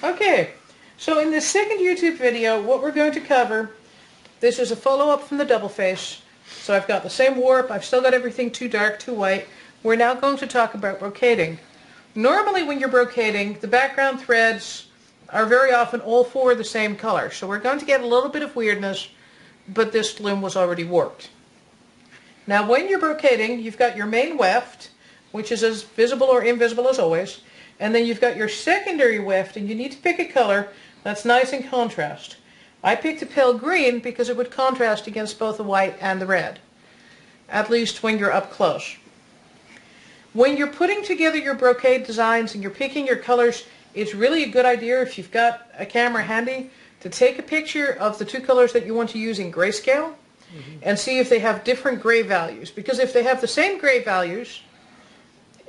Okay, so in this second YouTube video, what we're going to cover, this is a follow-up from the double face. So I've got the same warp, I've still got everything too dark, too white. We're now going to talk about brocading. Normally when you're brocading, the background threads are very often all four the same color. So we're going to get a little bit of weirdness, but this loom was already warped. Now when you're brocading, you've got your main weft, which is as visible or invisible as always, and then you've got your secondary weft, and you need to pick a color that's nice in contrast. I picked a pale green because it would contrast against both the white and the red, at least when you're up close. When you're putting together your brocade designs and you're picking your colors, it's really a good idea, if you've got a camera handy, to take a picture of the two colors that you want to use in grayscale and see if they have different gray values. Because if they have the same gray values,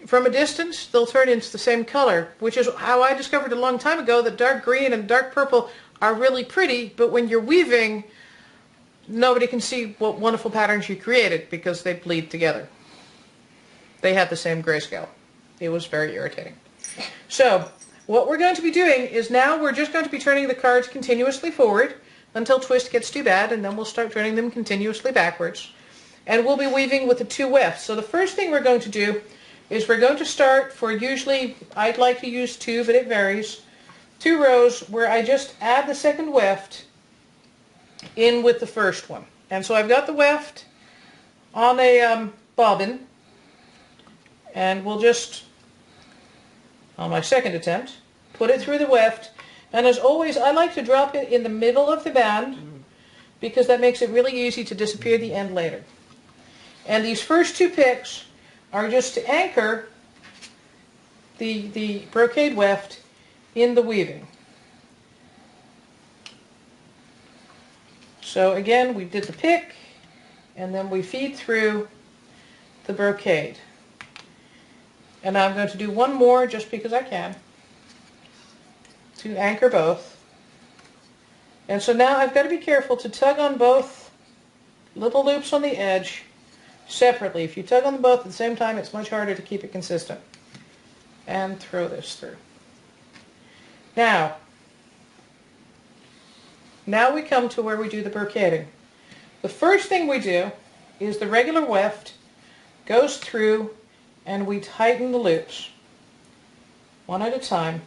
from a distance, they'll turn into the same color, which is how I discovered a long time ago that dark green and dark purple are really pretty, but when you're weaving, nobody can see what wonderful patterns you created because they bleed together. They had the same grayscale. It was very irritating. So, what we're going to be doing is now we're just going to be turning the cards continuously forward until twist gets too bad, and then we'll start turning them continuously backwards. And we'll be weaving with the two wefts. So the first thing we're going to do is we're going to start for, usually I'd like to use two, but it varies, 2 rows where I just add the second weft in with the first one. And so I've got the weft on a bobbin, and we'll just, on my second attempt, put it through the weft. And as always, I like to drop it in the middle of the band because that makes it really easy to disappear the end later. And these first 2 picks are just to anchor the brocade weft in the weaving. So again, we did the pick, and then we feed through the brocade. And I'm going to do one more just because I can, to anchor both. And so now I've got to be careful to tug on both little loops on the edge separately. If you tug on them both at the same time, it's much harder to keep it consistent. And throw this through. Now we come to where we do the brocading. The first thing we do is the regular weft goes through and we tighten the loops one at a time.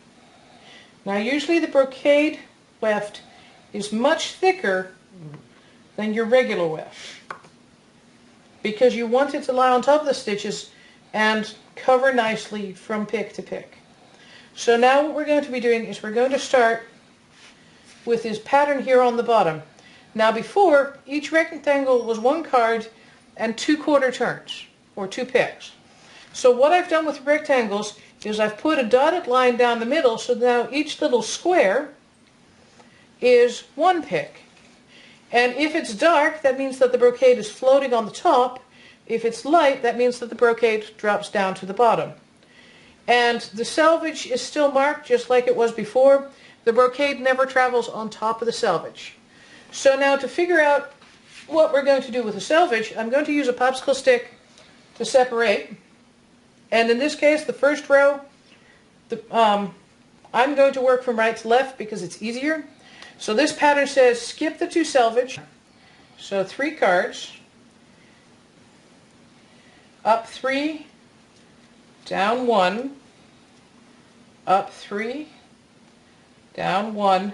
Now usually the brocade weft is much thicker than your regular weft because you want it to lie on top of the stitches and cover nicely from pick to pick. So now what we're going to be doing is we're going to start with this pattern here on the bottom. Now before, each rectangle was 1 card and 2 quarter turns, or 2 picks. So what I've done with rectangles is I've put a dotted line down the middle, so now each little square is 1 pick. And if it's dark, that means that the brocade is floating on the top. If it's light, that means that the brocade drops down to the bottom. And the selvage is still marked just like it was before. The brocade never travels on top of the selvage. So now to figure out what we're going to do with the selvage, I'm going to use a popsicle stick to separate. And in this case, the first row, I'm going to work from right to left because it's easier. So this pattern says skip the 2 selvage. So 3 cards. Up 3, down 1, up 3, down 1,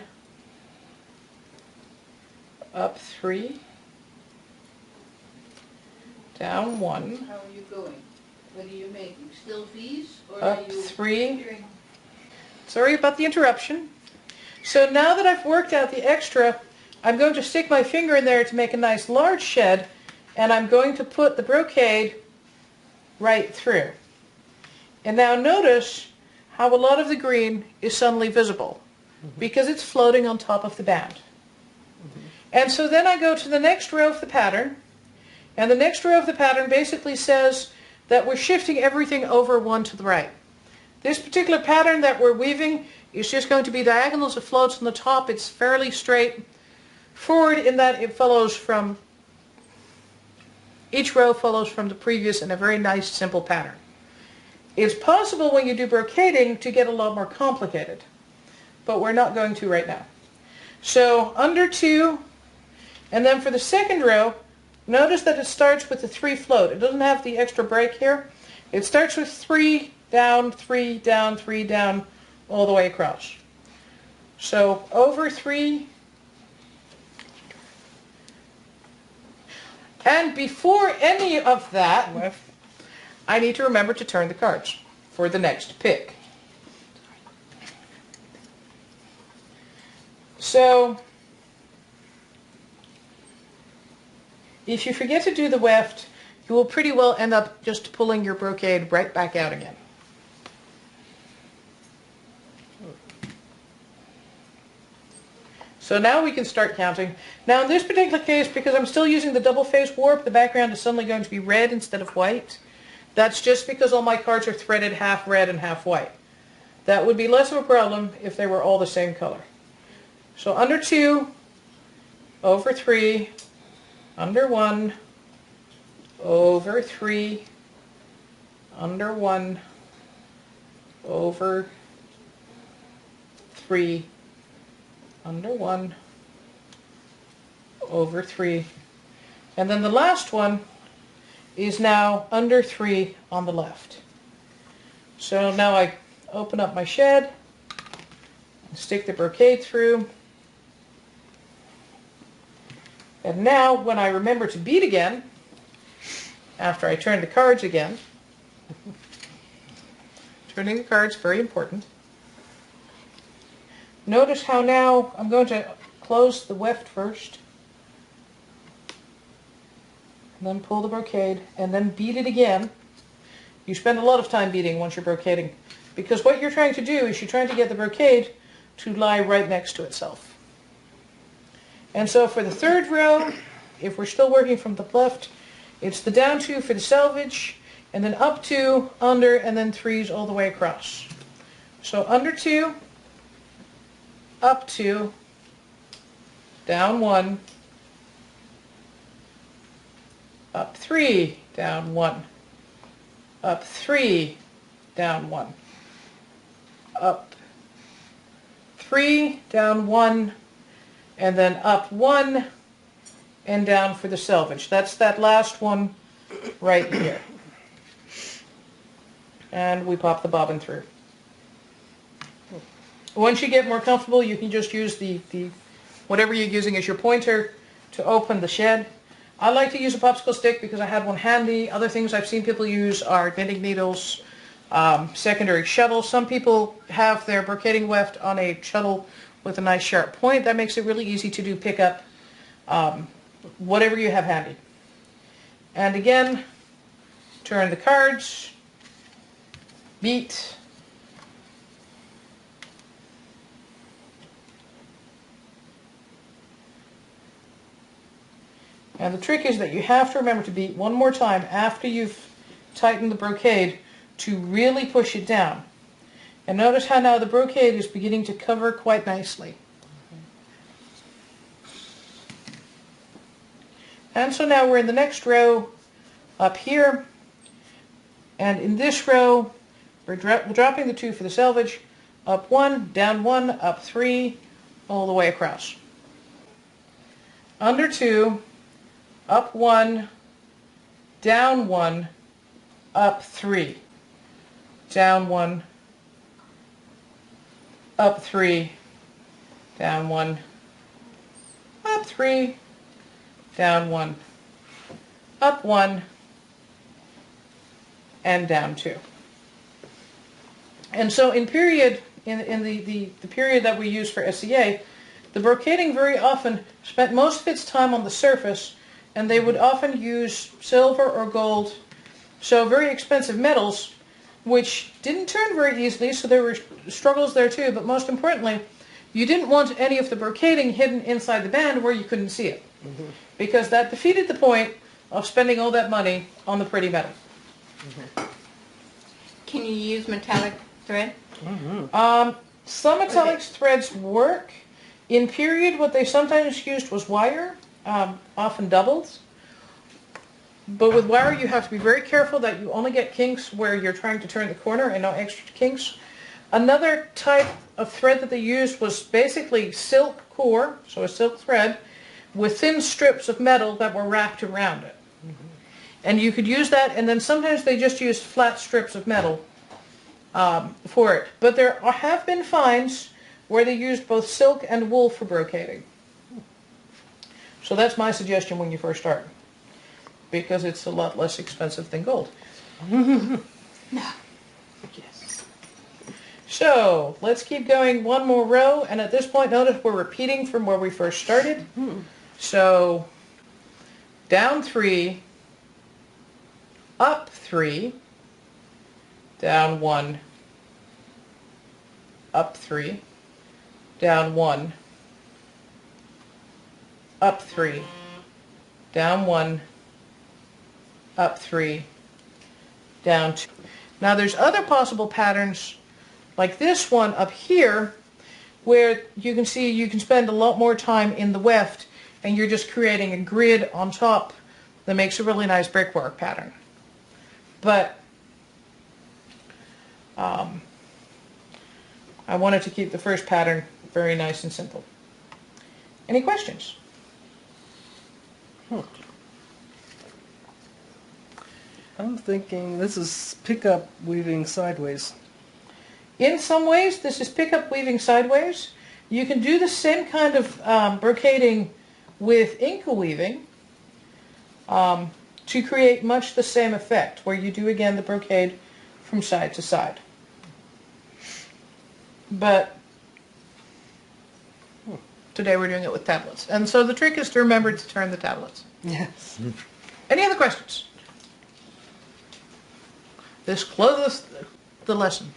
up 3, down 1. How are you going? What are you making? Still V's? Or Up are you 3. Sorry about the interruption. So now that I've worked out the extra, I'm going to stick my finger in there to make a nice large shed, and I'm going to put the brocade right through. And now notice how a lot of the green is suddenly visible because it's floating on top of the band. And so then I go to the next row of the pattern, and the next row of the pattern basically says that we're shifting everything over 1 to the right. This particular pattern that we're weaving is just going to be diagonals. It floats on the top. It's fairly straight forward in that it follows from, each row follows from the previous in a very nice simple pattern. It's possible when you do brocading to get a lot more complicated. but we're not going to right now. So under 2, and then for the second row, notice that it starts with the 3 float. It doesn't have the extra break here. It starts with 3 down, 3 down, 3 down, all the way across. So over 3. And before any of that, I need to remember to turn the cards for the next pick. So, if you forget to do the weft, you will pretty well end up just pulling your brocade right back out again. So now we can start counting. Now in this particular case, because I'm still using the double face warp, the background is suddenly going to be red instead of white. That's just because all my cards are threaded half red and half white. That would be less of a problem if they were all the same color. So under 2, over 3, under 1, over 3, under 1, over 3, under 1, over 3, and then the last one is now under 3 on the left. So now I open up my shed, and stick the brocade through, and now when I remember to bead again, after I turn the cards again, turning the cards, very important. Notice how now I'm going to close the weft first, and then pull the brocade, and then bead it again. You spend a lot of time beading once you're brocading, because what you're trying to do is you're trying to get the brocade to lie right next to itself. And so for the third row, if we're still working from the left, it's the down 2 for the selvage, and then up 2, under, and then 3s all the way across. So under 2, up 2, down 1, up 3, down 1, up 3, down 1, up 3, down 1, and then up 1 and down for the selvage. That's that last one right here. And we pop the bobbin through. Once you get more comfortable, you can just use the whatever you're using as your pointer to open the shed. I like to use a popsicle stick because I had one handy. Other things I've seen people use are knitting needles, secondary shuttles. Some people have their brocading weft on a shuttle with a nice sharp point. That makes it really easy to do pickup, whatever you have handy. And again, turn the cards, beat, and the trick is that you have to remember to beat one more time after you've tightened the brocade to really push it down. And notice how now the brocade is beginning to cover quite nicely. And so now we're in the next row up here. And in this row, we're dropping the 2 for the selvage. Up 1, down 1, up 3, all the way across. Under 2, up 1, down 1, up 3, down 1, up 3, down 1, up 3, down 1, up 1, and down 2. And so in period, in the period that we use for SEA, the brocading very often spent most of its time on the surface, and they would often use silver or gold, so very expensive metals, which didn't turn very easily, so there were struggles there too, but most importantly, you didn't want any of the brocading hidden inside the band where you couldn't see it, because that defeated the point of spending all that money on the pretty metal. Can you use metallic thread? Some metallic threads work. In period, what they sometimes used was wire, often doubles. But with wire, you have to be very careful that you only get kinks where you're trying to turn the corner and no extra kinks. Another type of thread that they used was basically silk core, so a silk thread, with thin strips of metal that were wrapped around it. And you could use that, and then sometimes they just used flat strips of metal for it. But there have been finds where they used both silk and wool for brocading. So that's my suggestion when you first start, because it's a lot less expensive than gold. Yes. So let's keep going one more row, and at this point notice we're repeating from where we first started. So down 3, up 3, down 1, up 3, down 1, up 3, down 1, up 3, down 2. Now there's other possible patterns like this one up here where you can see you can spend a lot more time in the weft and you're just creating a grid on top that makes a really nice brickwork pattern. But I wanted to keep the first pattern very nice and simple. Any questions? I'm thinking this is pickup weaving sideways. In some ways, this is pickup weaving sideways. You can do the same kind of brocading with inkle weaving to create much the same effect, where you do again the brocade from side to side. But today we're doing it with tablets. And so the trick is to remember to turn the tablets. Yes. Any other questions? This closes the lesson.